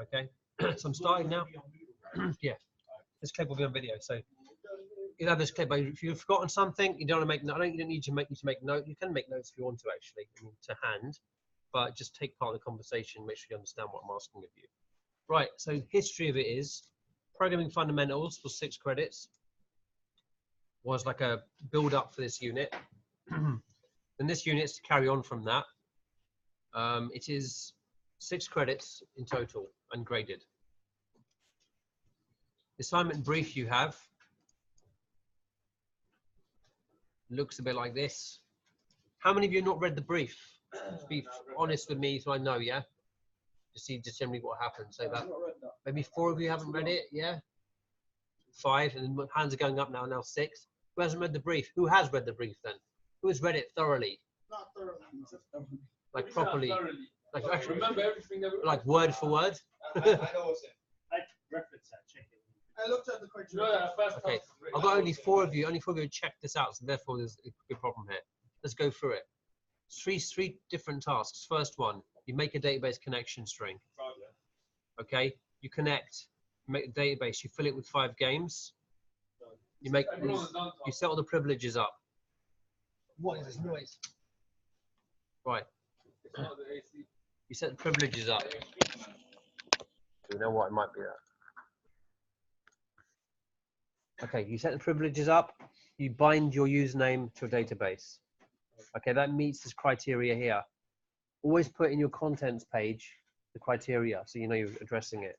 Okay, so I'm starting now. Yeah, this clip will be on video. So you'll have this clip. But if you've forgotten something, you don't want to make note. You don't need to make note. You can make notes if you want to actually, to hand, but just take part in the conversation. Make sure you understand what I'm asking of you. Right. So history of it is programming fundamentals for 6 credits. Was like a build up for this unit. And this unit is to carry on from that. It is 6 credits in total, ungraded. The assignment brief you have looks a bit like this. How many of you have not read the brief? Just be honest with me so I know, yeah? To see just generally what happens. So that maybe 4 of you haven't read it, yeah? 5, and hands are going up now, 6. Who hasn't read the brief? Who has read the brief then? Who has read it thoroughly? Not thoroughly. Like properly? Like actually, remember everything that like word for word? I know what's it. I reference that, check it. I looked at the criteria. No, first Okay, I've got only 4 of you. Only 4 of you checked this out, so therefore there's a good problem here. Let's go through it. Three different tasks. First one, you make a database connection string. Okay, you connect, you make a database, you fill it with 5 games. You make you set all the privileges up. What is this noise? Right. You set the privileges up. You know what? It might be that. Okay, you set the privileges up. You bind your username to a database. Okay, that meets this criteria here. Always put in your contents page the criteria so you know you're addressing it.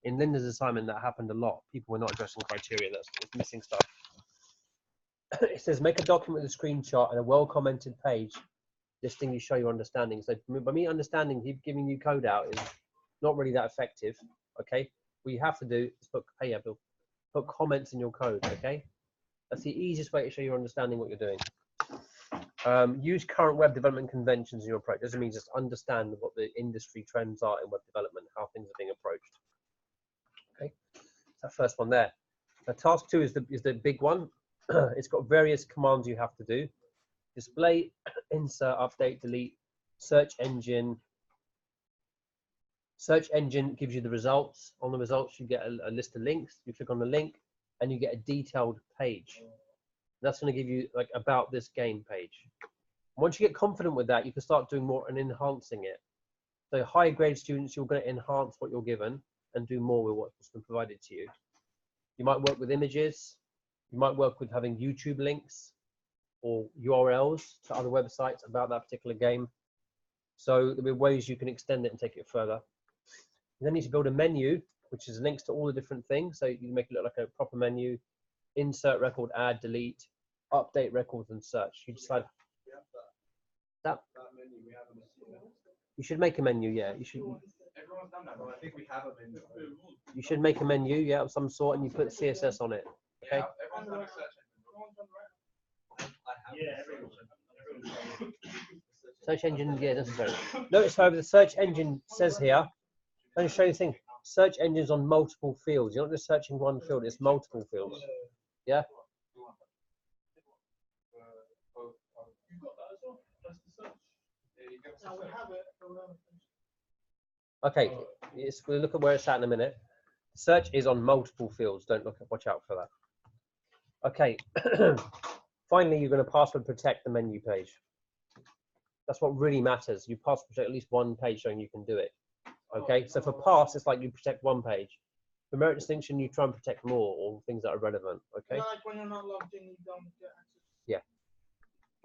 In Linda's assignment, that happened a lot. People were not addressing criteria. That's missing stuff. It says make a document with a screenshot and a well-commented page listing you show your understanding. So by me understanding, giving you code out is not really that effective. Okay, what you have to do is put comments in your code. Okay, that's the easiest way to show you're understanding what you're doing. Use current web development conventions in your approach. Doesn't mean just understand what the industry trends are in web development, how things are being approached. Okay, that's that first one there. Now, task 2 is the big one. It's got various commands you have to do. Display, insert, update, delete, search engine. Search engine gives you the results. On the results, you get a list of links. You click on the link and you get a detailed page. That's going to give you like about this game page. Once you get confident with that, you can start doing more and enhancing it. So higher grade students, you're going to enhance what you're given and do more with what's been provided to you. You might work with images. You might work with having YouTube links or URLs to other websites about that particular game. So there'll be ways you can extend it and take it further. You then need to build a menu, which is links to all the different things. So you can make it look like a proper menu. Insert record, add, delete, update records, and search. You decide that menu we have you should make a menu. Yeah, you should. Everyone's done that, but I think we have a menu. You should make a menu, yeah, of some sort, and you put CSS on it. Okay. Yeah, everyone's done a search engine. Search engine, yeah, necessary. Notice, however, the search engine says here. Let me show you the thing. Search engines on multiple fields. You're not just searching one field; it's multiple fields. Yeah. Okay, we'll look at where it's at in a minute. Search is on multiple fields. Watch out for that. Okay. Finally, you're going to password protect the menu page. That's what really matters. You password protect at least one page showing you can do it. Okay, so for pass, it's like you protect one page. For merit distinction, you try and protect more, or things that are relevant. Okay. Like when you're not logged in, you don't get access. Yeah,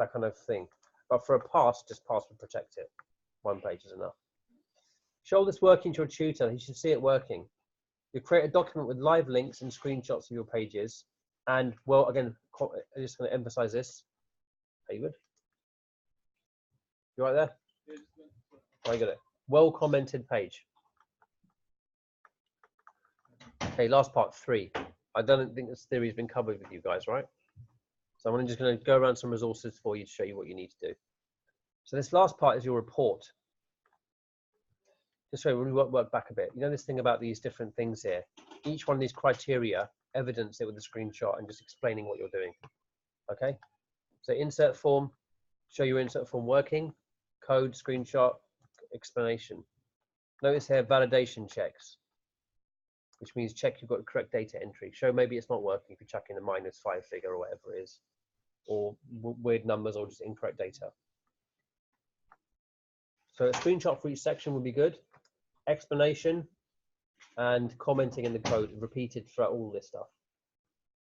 that kind of thing. But for a pass, just password protect it. One page is enough. Show this working to your tutor. He should see it working. You create a document with live links and screenshots of your pages. And, well, again, I'm just going to emphasize this. David? You right there? I got it. Well commented page. Okay, last part 3. I don't think this theory has been covered with you guys, right? So I'm just going to go around some resources for you to show you what you need to do. So this last part is your report. Just so we work back a bit. You know this thing about these different things here? Each one of these criteria, evidence it with a screenshot and just explaining what you're doing. Okay? So insert form, show your insert form working, code, screenshot, explanation. Notice here validation checks, which means check you've got the correct data entry. Show maybe it's not working if you chuck in a -5 figure or whatever it is, or weird numbers or just incorrect data. So a screenshot for each section would be good. Explanation and commenting in the code repeated throughout all this stuff.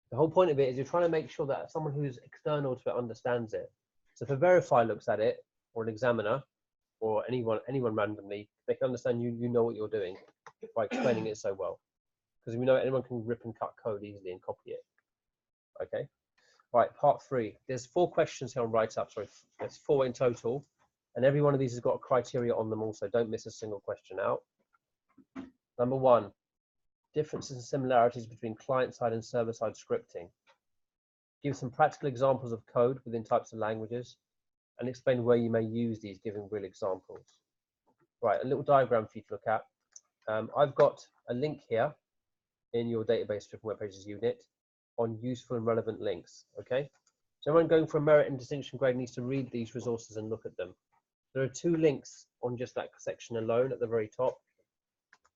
The whole point of it is you're trying to make sure that someone who's external to it understands it. So if a verifier looks at it, or an examiner, or anyone randomly, they can understand you know what you're doing by explaining it so well. Because we know anyone can rip and cut code easily and copy it. Okay. Right, part 3. There's 4 questions here on write-up. Sorry, there's 4 in total. And every one of these has got a criteria on them also. Don't miss a single question out. Number 1, differences and similarities between client-side and server-side scripting. Give some practical examples of code within types of languages and explain where you may use these, giving real examples. Right, a little diagram for you to look at. I've got a link here in your database-driven web pages unit on useful and relevant links, okay? So everyone going for a merit and distinction grade needs to read these resources and look at them. There are 2 links on just that section alone at the very top.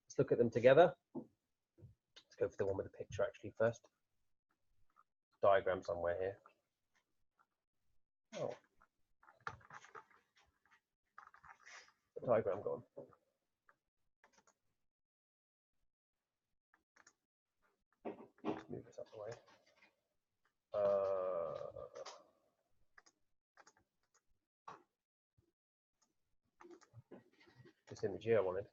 Let's look at them together. Let's go for the one with the picture actually first. Diagram somewhere here. Oh. The diagram gone. Let's move this up the way. This image here I wanted.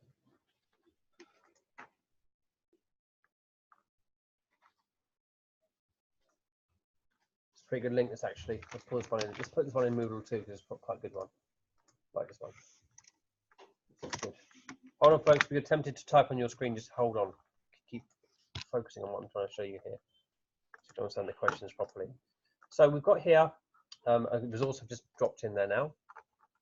It's a pretty good link, this actually. Let's put this one in. Let's put this one in Moodle too, because it's quite a good one. I like this one. Good. Hold on, folks. If you're tempted to type on your screen, just hold on. Keep focusing on what I'm trying to show you here, so you can understand the questions properly. So we've got here a resource I've just dropped in there now.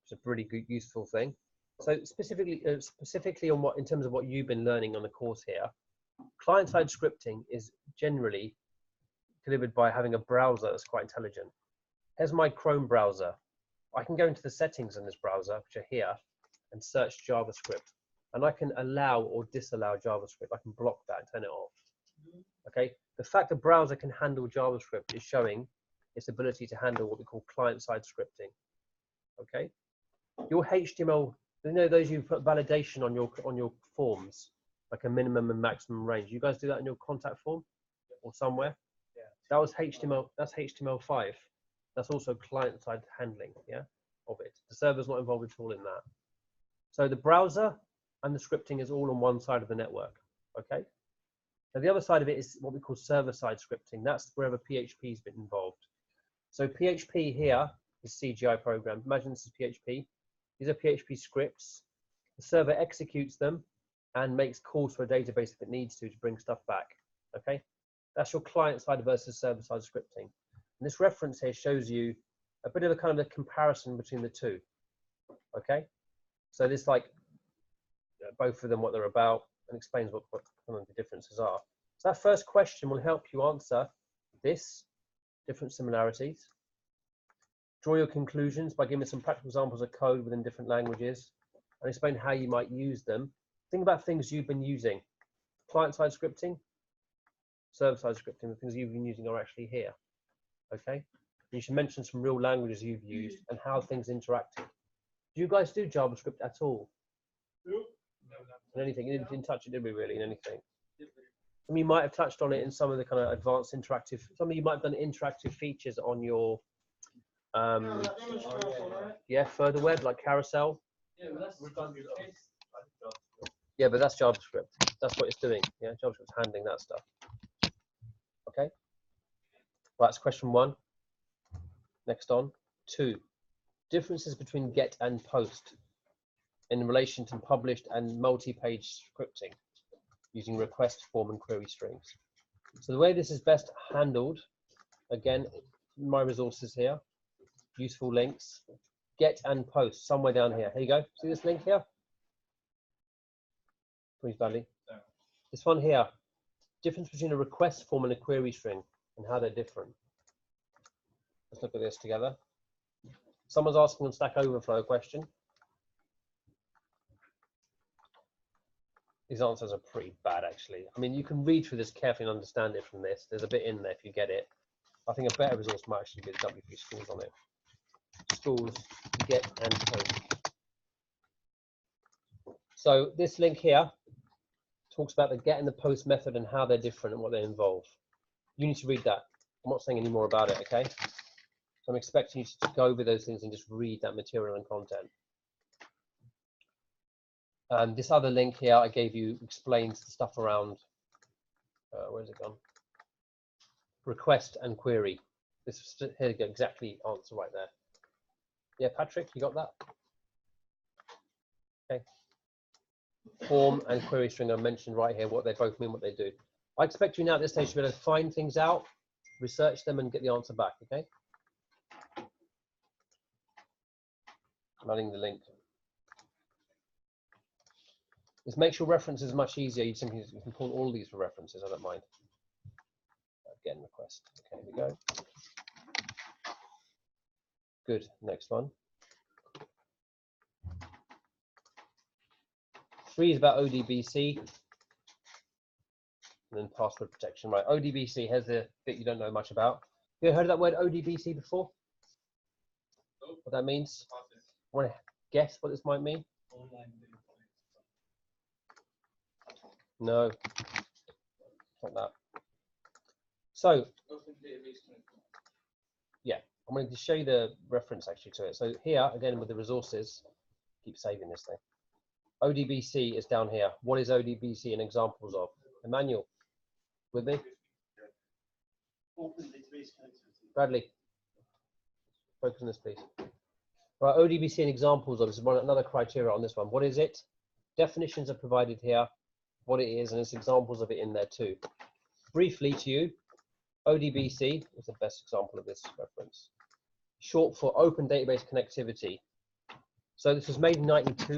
It's a really good, useful thing. So specifically on what, in terms of what you've been learning on the course here, client-side scripting is generally delivered by having a browser that's quite intelligent. Here's my Chrome browser. I can go into the settings in this browser, which are here, and search JavaScript. And I can allow or disallow JavaScript. I can block that and turn it off. Okay. The fact the browser can handle JavaScript is showing its ability to handle what we call client-side scripting. Okay. Your HTML, you know, those you put validation on your forms, like a minimum and maximum range. You guys do that in your contact form or somewhere? Yeah. That was HTML. That's HTML5. That's also client-side handling, yeah, of it. The server's not involved at all in that. So the browser and the scripting is all on one side of the network, okay? Now the other side of it is what we call server-side scripting. That's wherever PHP has been involved. So PHP here is CGI program. Imagine this is PHP. These are PHP scripts. The server executes them and makes calls for a database if it needs to bring stuff back, okay? That's your client-side versus server-side scripting. And this reference here shows you a bit of a kind of a comparison between the two, okay? So this like both of them, what they're about, and explains what some of the differences are. So that first question will help you answer this, different similarities. Draw your conclusions by giving some practical examples of code within different languages and explain how you might use them. Think about things you've been using. Client-side scripting, server-side scripting, the things you've been using are actually here, okay? You should mention some real languages you've used and how things interacted. Do you guys do JavaScript at all? In anything? You didn't touch it, did we, really, in anything? I mean, you might have touched on it in some of the kind of advanced interactive, some of you might have done interactive features on your, yeah, further web, like carousel. Yeah, but that's JavaScript. That's what it's doing. Yeah, JavaScript's handling that stuff. Okay. Well, that's question 1. Next on. 2. Differences between get and post in relation to published and multi-page scripting using request form and query strings. So the way this is best handled, again, my resources here, useful links, get and post, somewhere down here. Here you go. See this link here? Please, Bradley. This one here, difference between a request form and a query string and how they're different. Let's look at this together. Someone's asking on Stack Overflow a question. These answers are pretty bad, actually. I mean, you can read through this carefully and understand it from this. There's a bit in there if you get it. I think a better resource might actually be the W3 Schools on it. Schools, get and post. So this link here talks about the get and the post method and how they're different and what they involve. You need to read that. I'm not saying any more about it, okay? So I'm expecting you to go over those things and just read that material and content. This other link here I gave you explains the stuff around, where's it gone? Request and query. This here you go, exactly answer right there. Yeah, Patrick, you got that? Okay. Form and query string are mentioned right here, what they both mean, what they do. I expect you now at this stage to be able to find things out, research them, and get the answer back, okay? I'm adding the link. Just make sure reference is much easier. You can pull all these for references, I don't mind. Again, request. Okay, here we go. Good, next one. 3 is about ODBC. And then password protection, right? ODBC, here's the bit you don't know much about. You ever heard of that word ODBC before? Nope. What that means? Want to guess what this might mean? No, not that. So, yeah, I'm going to show you the reference actually to it. So here, again, with the resources, keep saving this thing. ODBC is down here. What is ODBC and examples of? Emmanuel, with me? Open database connectivity. Bradley, focus on this, please. Right, ODBC and examples of, this is another criteria on this one. What is it? Definitions are provided here, what it is, and there's examples of it in there too. Briefly to you, ODBC is the best example of this reference. Short for Open Database Connectivity. So this was made in 92,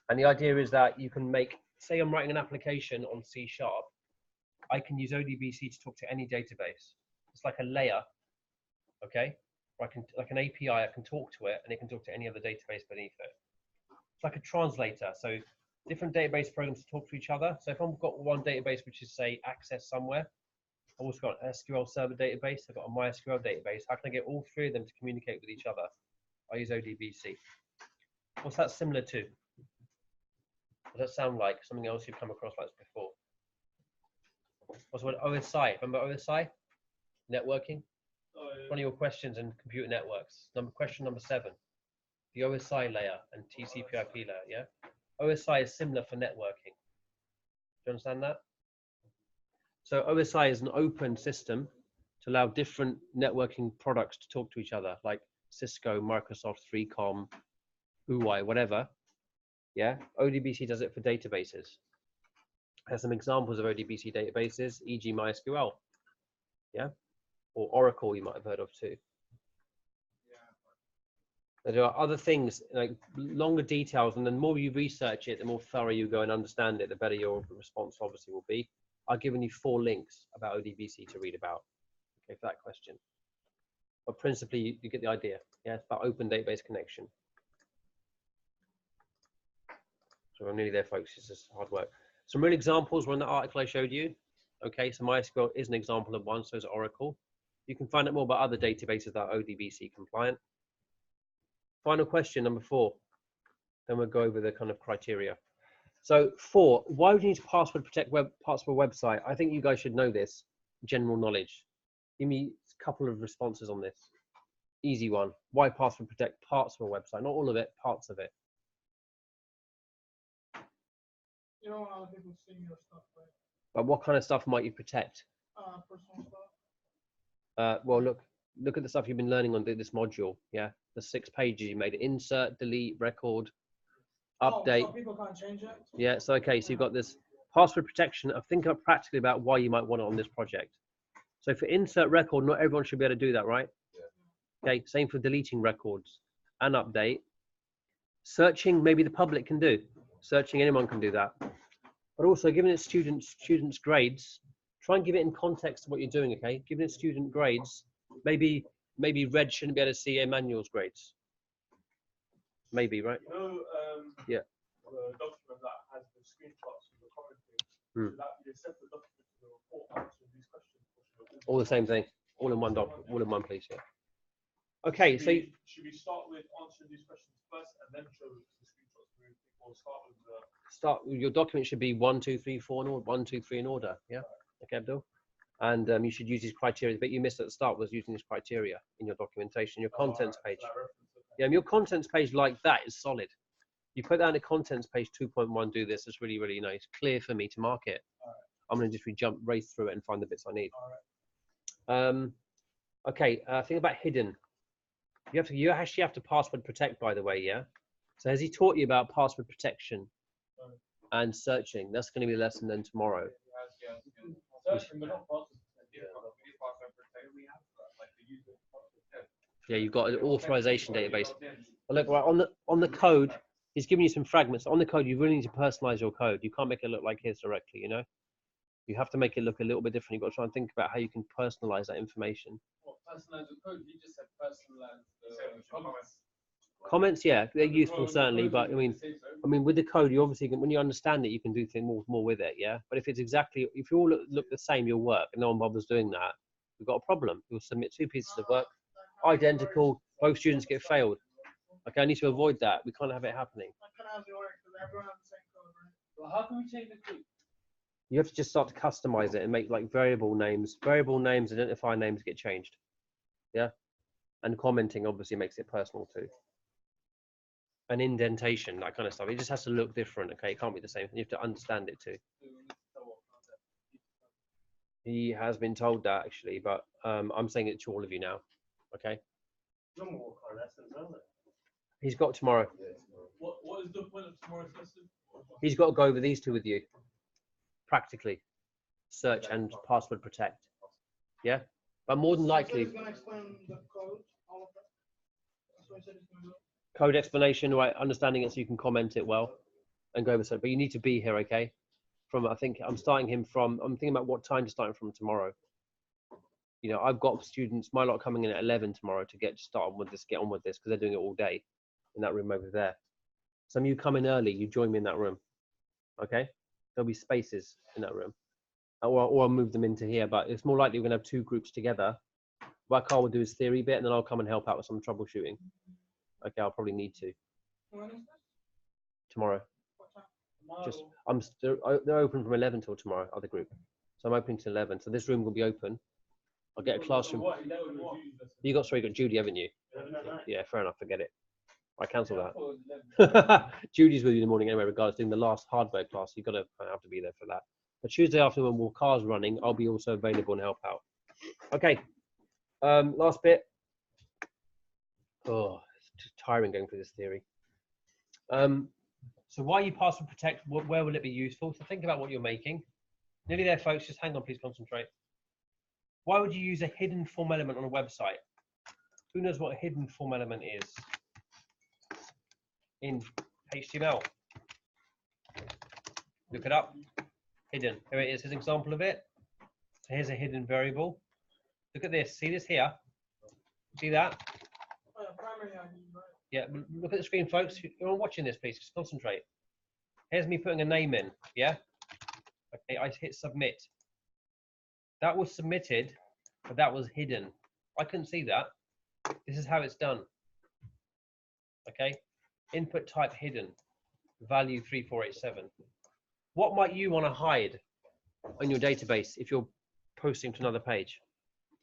and the idea is that you can make, say I'm writing an application on C#, I can use ODBC to talk to any database. It's like a layer, okay? Or I can, like an API, I can talk to it, and it can talk to any other database beneath it. It's like a translator. So different database programs talk to each other. So if I've got one database, which is say Access somewhere, I've also got an SQL Server database, I've got a MySQL database. How can I get all 3 of them to communicate with each other? I use ODBC. What's that similar to? Does that sound like something else you've come across like this before? What's what OSI? Remember OSI? Networking? One of your questions in computer networks. Question number 7. The OSI layer and TCP/IP layer, yeah? OSI is similar for networking. Do you understand that? So OSI is an open system to allow different networking products to talk to each other, like Cisco, Microsoft, 3Com, Huawei, whatever. Yeah, ODBC does it for databases. There's some examples of ODBC databases, e.g. MySQL, yeah? Or Oracle you might have heard of too. There are other things, like longer details, and the more you research it, the more thorough you go and understand it, the better your response obviously will be. I've given you 4 links about ODBC to read about, okay, for that question. But principally, you get the idea. Yeah, it's about open database connection. So I'm nearly there, folks. It's just hard work. Some real examples were in the article I showed you. Okay, so MySQL is an example of one, so is Oracle. You can find out more about other databases that are ODBC compliant. Final question, number 4. Then we'll go over the kind of criteria. So 4, why would you need to password protect parts of a website? I think you guys should know this, general knowledge. Give me a couple of responses on this. Easy one. Why password protect parts of a website? Not all of it, parts of it. You don't want other people seeing your stuff, right? But what kind of stuff might you protect? Personal stuff. Well, look at the stuff you've been learning on this module. Yeah, the 6 pages you made: insert, delete, record, update. Oh, so people can't change it? Yeah, so okay, so you've got this password protection. Think practically about why you might want it on this project. So for insert record, not everyone should be able to do that, right? Yeah. Okay, same for deleting records and update. Searching, maybe the public can do. Searching, anyone can do that. But also giving it students grades, try and give it in context of what you're doing, okay? Giving it student grades, maybe Red shouldn't be able to see Emmanuel's grades. Maybe, right? You know, yeah. the document that has the screenshots Should that be a separate document to the report answering these questions? Or should it All the same thing, all in one doc, all in one place. Yeah. Okay, so should we start with answering these questions first and then show the screenshots to everything, or start with the start. Your document should be 1, 2, 3, 4 in order. 1, 2, 3 in order. Yeah. Okay, Abdul. And you should use these criteria. But you missed at the start was using this criteria in your documentation, your contents page. Yeah, your contents page like that is solid. You put that in the contents page 2.1. Do this. It's really, really nice. Clear for me to mark it. I'm going to just race through it and find the bits I need. Okay. Think about hidden. You actually have to password protect, by the way. Yeah. So has he taught you about password protection and searching? That's going to be a lesson then tomorrow. Yeah, you've got an authorization database. Well, look, right, on the code, he's giving you some fragments. On the code, you really need to personalize your code. You can't make it look like his directly, you know? You have to make it look a little bit different. You've got to try and think about how you can personalize that information. What, personalize the code? You just said personalize the comments. Comments, yeah, they're useful certainly, but I mean, with the code, you obviously can, when you understand it, you can do things more with it, yeah. But if it's exactly, if you all look the same, you'll work, and no one bothers doing that. We've got a problem. You'll submit 2 pieces of work, identical, both students get failed. Okay, I need to avoid that. We can't have it happening. Well, how can we change the code? You have to just start to customize it and make like variable names, identifier names get changed, yeah. And commenting obviously makes it personal too. And indentation, that kind of stuff. It just has to look different, okay? It can't be the same. You have to understand it too. He has been told that actually, but I'm saying it to all of you now, okay? He's got tomorrow. What is the point of tomorrow's lesson? He's got to go over these 2 with you, practically. Search and password protect, yeah? But more than likely, He's gonna explain the code, all of that. That's what he said he's gonna do. code explanation, right? Understanding it so you can comment it well and go over so. But you need to be here, okay? I think I'm thinking about what time to start from tomorrow. You know, I've got students, my lot coming in at 11 tomorrow to get on with this because they're doing it all day in that room over there. Some of you come in early, you join me in that room, okay? There'll be spaces in that room, or I'll move them into here. But it's more likely we're gonna have 2 groups together. What Carl will do his theory bit, and then I'll come and help out with some troubleshooting. Okay, I'll probably need to When is this? tomorrow. What time? They're open from 11 till tomorrow, other group. So I'm opening till 11. So this room will be open. I'll get a classroom. You got Judy, haven't you? Yeah, fair enough. Forget it. I cancel that. Judy's with you in the morning anyway, regardless, doing the last hardware class. You've got to have to be there for that. But Tuesday afternoon when car's running, I'll be also available and help out. Okay. Last bit. Oh, it's too tiring going through this theory. So why you password protect, where will it be useful? So think about what you're making. Nearly there, folks. Just hang on, please concentrate. Why would you use a hidden form element on a website? Who knows what a hidden form element is in HTML? Look it up. Hidden. Here it is. Here's an example of it. So here's a hidden variable. Look at this. See this here? See that? Oh, yeah, primary ID, right? Yeah, look at the screen, folks. You're all watching this, please. Just concentrate. Here's me putting a name in, yeah? Okay, I hit submit. That was submitted, but that was hidden. I couldn't see that. This is how it's done. Okay, input type hidden, value 3487. What might you want to hide on your database if you're posting to another page?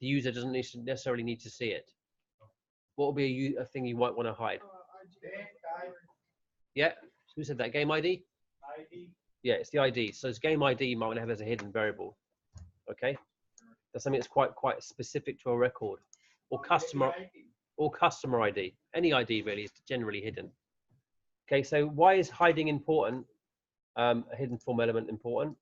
The user doesn't necessarily need to see it. What will be a thing you might want to hide? Yeah, who said that? Game ID? ID. Yeah, it's the ID. So it's game ID you might want to have as a hidden variable. Okay, that's something that's quite specific to a record, or customer ID. Any ID really is generally hidden. Okay, so why is hiding important? A hidden form element important.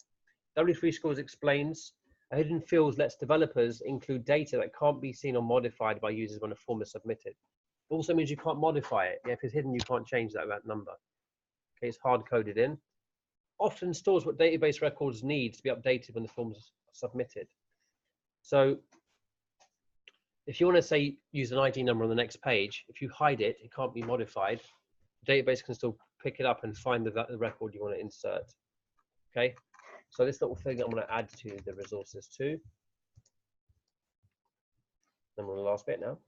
W3 Schools explains a hidden field lets developers include data that can't be seen or modified by users when a form is submitted. It also means you can't modify it. Yeah, if it's hidden, you can't change that number. Okay, it's hard coded in. Often stores what database records need to be updated when the form is submitted. So if you want to say use an ID number on the next page, if you hide it, it can't be modified. The database can still pick it up and find the record you want to insert. Okay, So this little thing I'm going to add to the resources too. Then we're on the last bit now.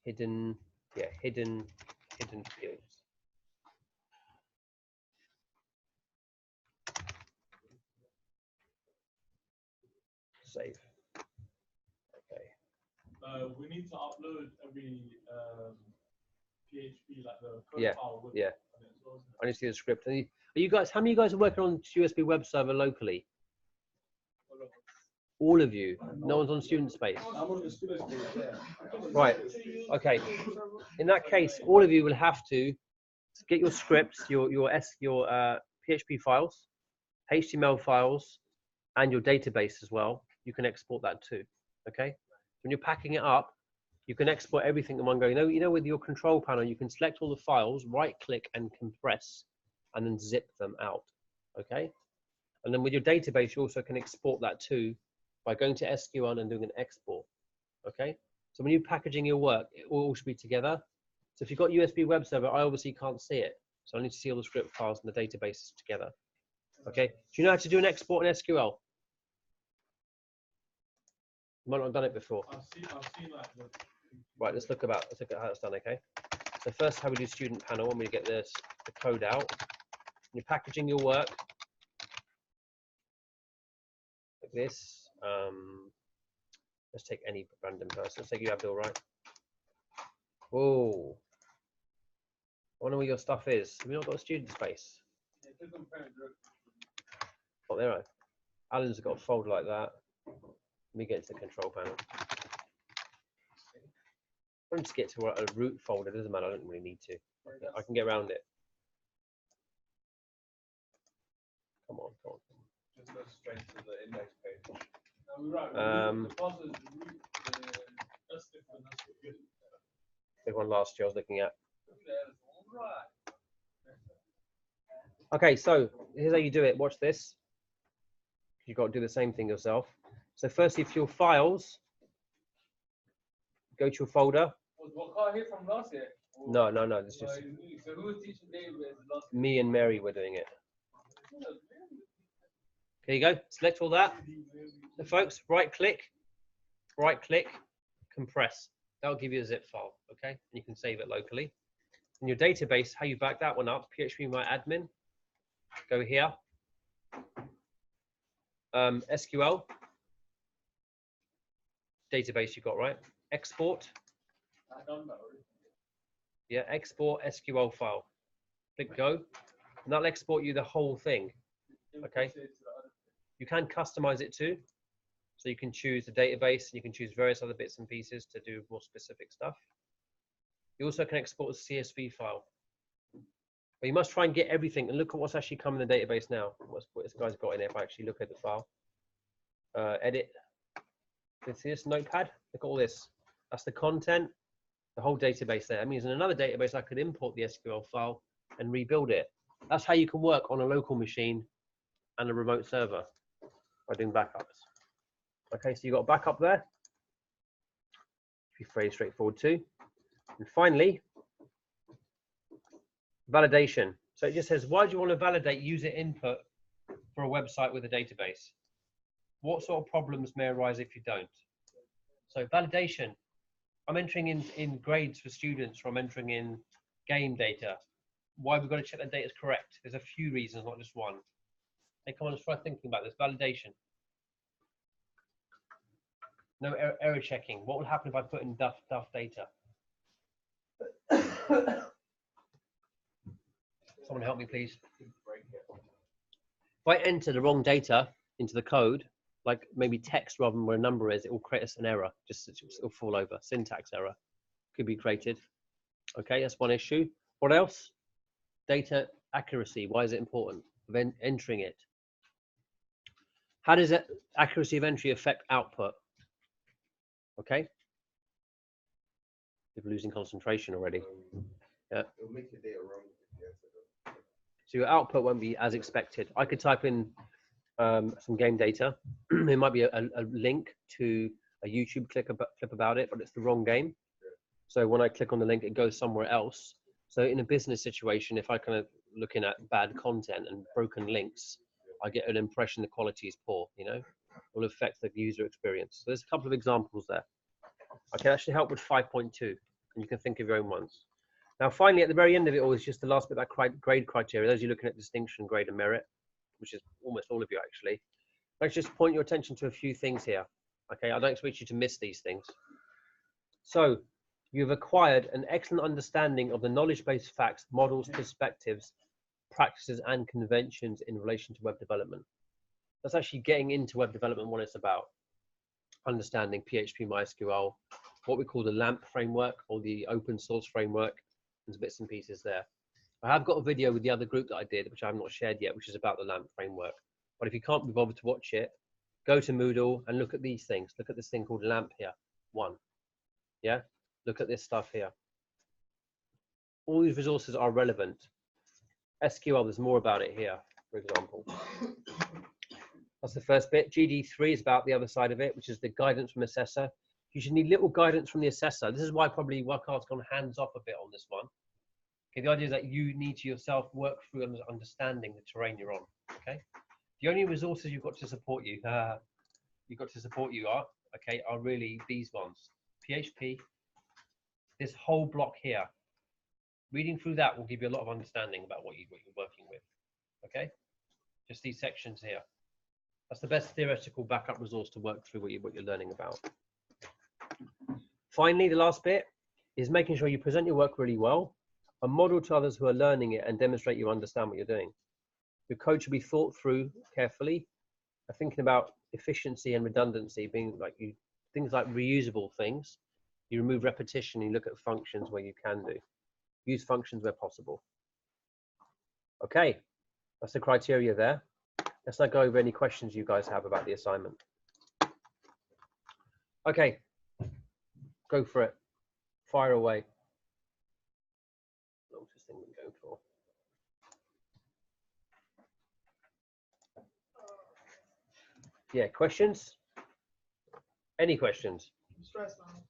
Hidden fields. Save. Okay. We need to upload every PHP, like the code Yeah, file with yeah. it as well, isn't it? I need to see the script. Are you guys? How many of you guys are working on USB web server locally? All of you. No one's on student space. I'm on the student space, yeah. Right. Okay. In that case, all of you will have to get your scripts, your PHP files, HTML files, and your database as well. You can export that too. Okay. When you're packing it up, you can export everything in one go. You know, with your control panel, you can select all the files, right-click and compress, and then zip them out. Okay. And then with your database, you also can export that too by going to SQL and doing an export. Okay. So when you're packaging your work, it all should be together. So if you've got USB web server, I obviously can't see it. So I need to see all the script files and the databases together. Okay. Do you know how to do an export in SQL? You might not have done it before. I've seen like the. Right, let's look at how it's done, okay? So first, how we do student panel, when we get the code out. You're packaging your work like this. Let's take any random person. Let's take you, Abdul, right? Whoa. I wonder where your stuff is. Have we not got a student space? Oh, there. Alan's got a folder like that. Let me get into the control panel. I'll just get to a root folder. It doesn't matter. I don't really need to. I can get around it. Come on. Just go straight to the index page. The one last year I was looking at. Okay, so here's how you do it. Watch this. You've got to do the same thing yourself. So firstly, for your files, go to your folder. Was Wakar here from last year? No. It's just So who was teaching David last me and Mary were doing it. There you go. Select all that. So folks, right click, compress. That'll give you a zip file, okay? And you can save it locally. In your database, how you back that one up, phpMyAdmin, go here. SQL, database you got, right? Export. I don't know. Yeah, export SQL file. Click go, and that'll export you the whole thing. Okay. You can customize it too. So you can choose the database and you can choose various other bits and pieces to do more specific stuff. You also can export a CSV file. But you must try and get everything and look at what's actually come in the database now. What this guy's got in there if I actually look at the file. Edit. You see this notepad? Look at all this. That's the content, the whole database there. That means in another database I could import the SQL file and rebuild it. That's how you can work on a local machine and a remote server by doing backups. Okay, so you got a backup there. Be very straightforward too. And finally, validation. So it just says, why do you want to validate user input for a website with a database? What sort of problems may arise if you don't? So validation. I'm entering in grades for students, or I'm entering in game data. Why we've got to check that data is correct? There's a few reasons, not just one. Hey, come on, let's try thinking about this. Validation. No error checking. What would happen if I put in duff data? Someone help me, please. If I enter the wrong data into the code, like maybe text rather than where a number is, it will create us an error. Just it'll fall over. Syntax error could be created. Okay, that's one issue. What else? Data accuracy. Why is it important? Of entering it. How does that accuracy of entry affect output? Okay. People losing concentration already. Yeah. It'll make your data wrong. So your output won't be as expected. I could type in some game data. It might be a link to a YouTube clip about it, but it's the wrong game. So when I click on the link, it goes somewhere else. So in a business situation, if I kind of looking at bad content and broken links, I get an impression the quality is poor, you know, it will affect the user experience. So there's a couple of examples there. I can actually help with 5.2, and you can think of your own ones. Now, finally, at the very end of it all is just the last bit, that grade criteria. Those of you looking at distinction, grade, and merit, which is almost all of you actually. Let's just point your attention to a few things here. Okay, I don't expect you to miss these things. So, you've acquired an excellent understanding of the knowledge-based facts, models, perspectives, practices, and conventions in relation to web development. That's actually getting into web development, what it's about. Understanding PHP, MySQL, what we call the LAMP framework or the open source framework. There's bits and pieces there. I have got a video with the other group that I did, which I have not shared yet, which is about the LAMP framework. But if you can't be bothered to watch it, go to Moodle and look at these things. Look at this thing called LAMP here, 1. Yeah, look at this stuff here. All these resources are relevant. SQL, there's more about it here, for example. That's the first bit. GD3 is about the other side of it, which is the guidance from assessor. You should need little guidance from the assessor. This is why probably WCAG's gone hands off a bit on this one. Okay, the idea is that you need to yourself work through understanding the terrain you're on. Okay, the only resources you've got to support you, are really these ones. PHP, this whole block here. Reading through that will give you a lot of understanding about what you're working with. Okay, just these sections here. That's the best theoretical backup resource to work through what you're learning about. Finally, the last bit is making sure you present your work really well, a model to others who are learning it, and demonstrate you understand what you're doing. Your code should be thought through carefully, thinking about efficiency and redundancy, being like things like reusable things. You remove repetition, you look at functions where you can do. Use functions where possible. Okay, that's the criteria there. Let's not go over any questions you guys have about the assignment. Okay, go for it. Fire away. Longest thing we go for. Yeah, questions? Any questions? Stress, man.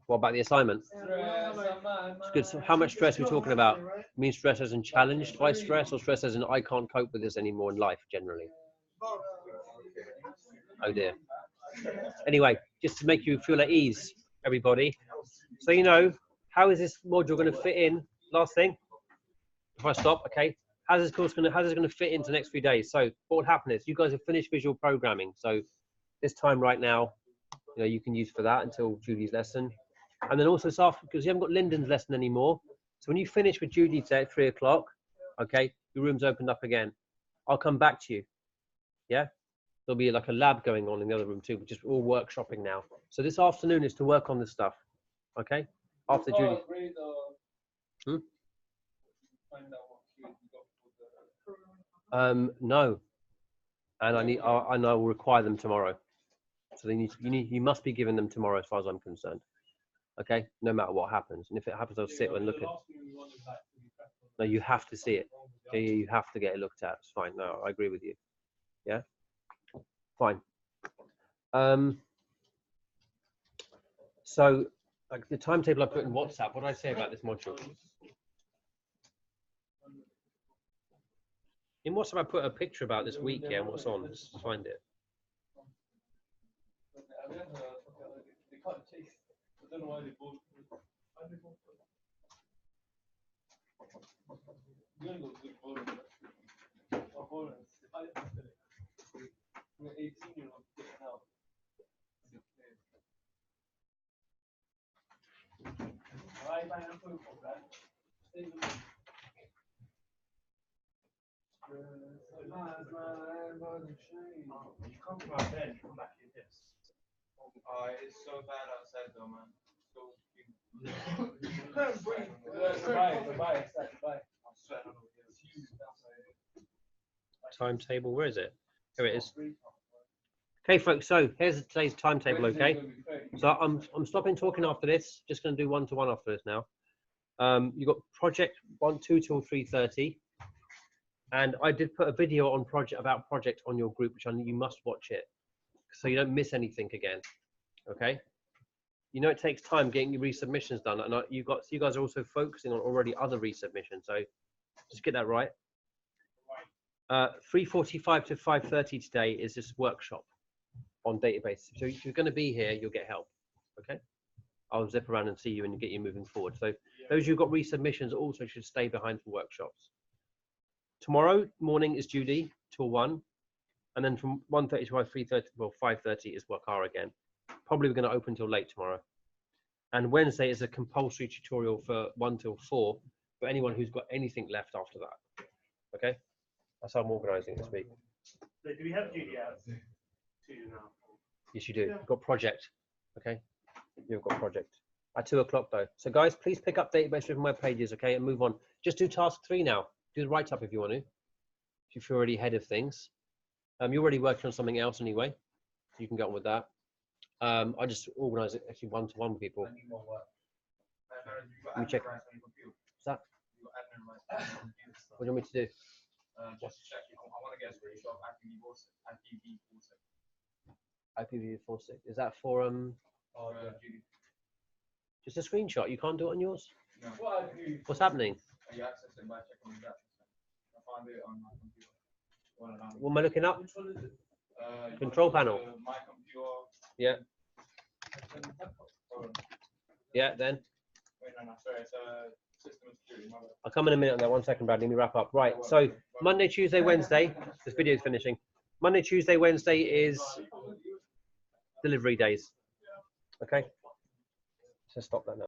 What about the assignment? It's good. So how much stress are we talking about? You mean stress as in challenged by stress, or stress as in I can't cope with this anymore in life generally? Oh dear. Anyway, just to make you feel at ease, everybody. So you know, how is this module going to fit in? Last thing, before I stop, okay. How's this going to fit into the next few days? So what will happen is you guys have finished visual programming. So this time right now, you know, you can use for that until Julie's lesson. And then also after, because you haven't got Lyndon's lesson anymore. So when you finish with Judy today at 3 o'clock, okay, your room's opened up again. I'll come back to you. Yeah. There'll be like a lab going on in the other room too, which is all workshopping now. So this afternoon is to work on this stuff. Okay. After Judy. No. And I will require them tomorrow. So you must be giving them tomorrow as far as I'm concerned. Okay, no matter what happens. And if it happens, I'll sit and look at it. No, you have to see it. Yeah, you have to get it looked at. It's fine. No, I agree with you. Yeah, fine. So like the timetable I put in WhatsApp, what did I say about this module? In WhatsApp, I put a picture about this week, yeah, and what's on. Let's find it. I don't know why they both. You're gonna go to we're 18-year-olds getting out. You come from out there and you come back in this. It's so bad outside though, man. So Timetable, where is it? Here it is. Okay, folks, so here's today's timetable, okay? So I'm stopping talking after this, just going to do one-to-one after this now. You've got project 1-2 till 3:30. And I did put a video on about project on your group, which you must watch it, so you don't miss anything again, okay? You know it takes time getting your resubmissions done, and you guys are also focusing on already other resubmissions, so just get that right. 3:45 to 5:30 today is this workshop on database. So if you're going to be here, you'll get help. Okay. I'll zip around and see you and get you moving forward. So those who've got resubmissions also should stay behind for workshops. Tomorrow morning is Judy till 1. And then from 1:30 to 3:30, well, 5:30 is Wakar again. Probably we're going to open till late tomorrow. And Wednesday is a compulsory tutorial for 1 till 4 for anyone who's got anything left after that. Okay? That's how I'm organising this week. So do we have Judy out to now? Yes, you do. You've got project. Okay? You've got project. At 2 o'clock though. So guys, please pick up database driven web pages, okay, and move on. Just do task 3 now. Do the write up if you want to. If you're already ahead of things. You're already working on something else anyway. So you can get on with that. I just organise it actually one-to-one with people. I need more work. Let me check. What's that? What do you want me to do? Just check. I want to get a screenshot of IPv4. Is that for Judy. just a screenshot? You can't do it on yours? No. What I do? What's happening? You access it by checking the access. I found it on my computer. What am I looking up? Which one is it? Control panel. My computer. Yeah. Oh, Yeah, then. wait, no, sorry, it's system and security. My bad. I'll come in a minute on that. 1 second, Brad. Let me wrap up. Right. So Monday, Tuesday, Wednesday. This video is finishing. Monday, Tuesday, Wednesday is delivery days. Okay. So stop that now.